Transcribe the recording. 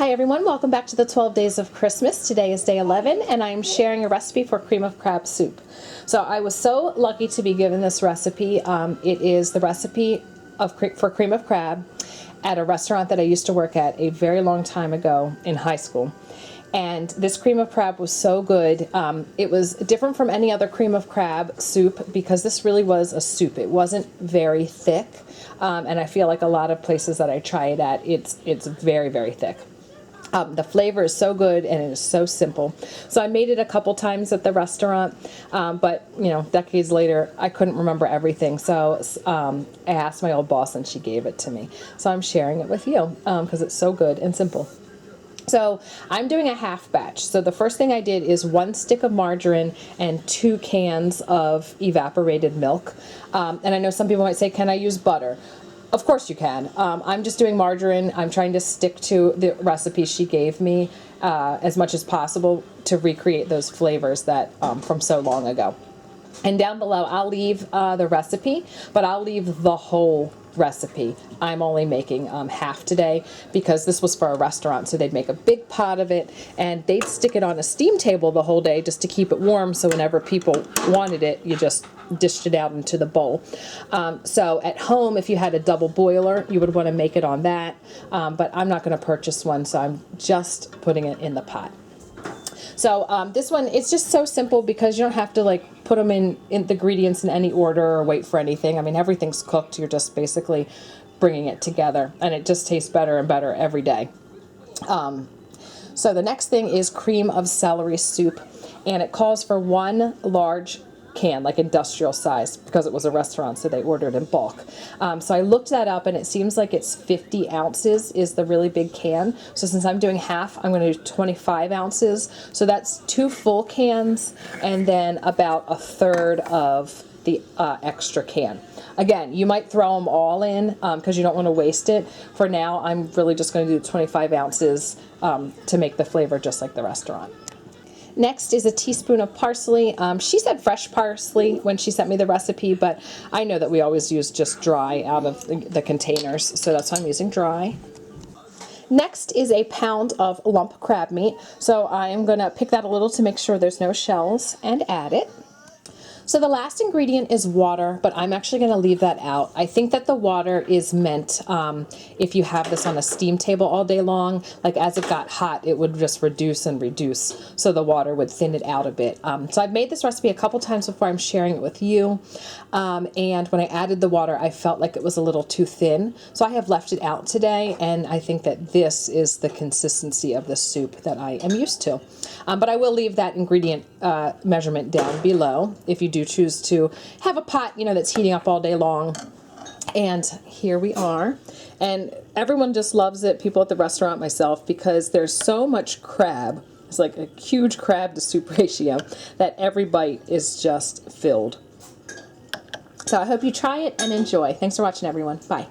Hi everyone, welcome back to the 12 Days of Christmas. Today is day 11 and I'm sharing a recipe for cream of crab soup. So I was so lucky to be given this recipe. It is the recipe for cream of crab at a restaurant that I used to work at a very long time ago in high school. And this cream of crab was so good. It was different from any other cream of crab soup because this really was a soup. It wasn't very thick, and I feel like a lot of places that I try it at, it's very, very thick. The flavor is so good and it is so simple. So I made it a couple times at the restaurant, but you know, decades later, I couldn't remember everything. So I asked my old boss and she gave it to me. So I'm sharing it with you because it's so good and simple. So I'm doing a half batch. So the first thing I did is 1 stick of margarine and 2 cans of evaporated milk. And I know some people might say, can I use butter? Of course you can. I'm just doing margarine. I'm trying to stick to the recipe she gave me as much as possible to recreate those flavors that from so long ago. And down below, I'll leave the recipe, but I'll leave the whole recipe. I'm only making half today because this was for a restaurant, so they'd make a big pot of it and they'd stick it on a steam table the whole day just to keep it warm, so whenever people wanted it, you just dished it out into the bowl. So at home, if you had a double boiler, you would want to make it on that, but I'm not going to purchase one, so I'm just putting it in the pot. So this one, it's just so simple because you don't have to like put them in the ingredients in any order or wait for anything. I mean, everything's cooked. You're just basically bringing it together and it just tastes better and better every day. So the next thing is cream of celery soup, and it calls for 1 large can, like industrial size, because it was a restaurant, so they ordered in bulk. So I looked that up and it seems like it's 50 ounces is the really big can. So since I'm doing half, I'm going to do 25 ounces. So that's 2 full cans and then about 1/3 of the extra can. Again, you might throw them all in because you don't want to waste it. For now, I'm really just going to do 25 ounces to make the flavor just like the restaurant. Next is a teaspoon of parsley. She said fresh parsley when she sent me the recipe, but I know that we always use just dry out of the containers, so that's why I'm using dry. Next is a pound of lump crab meat. So I am going to pick that a little to make sure there's no shells and add it. So the last ingredient is water, but I'm actually going to leave that out. I think that the water is meant if you have this on a steam table all day long, like as it got hot, it would just reduce and reduce, so the water would thin it out a bit. So I've made this recipe a couple times before. I'm sharing it with you, and when I added the water, I felt like it was a little too thin, so I have left it out today, and I think that this is the consistency of the soup that I am used to. But I will leave that ingredient measurement down below if you do choose to have a pot, you know, that's heating up all day long. And here we are. And everyone just loves it, people at the restaurant, myself, because there's so much crab. It's like a huge crab to soup ratio that every bite is just filled. So I hope you try it and enjoy. Thanks for watching, everyone. Bye.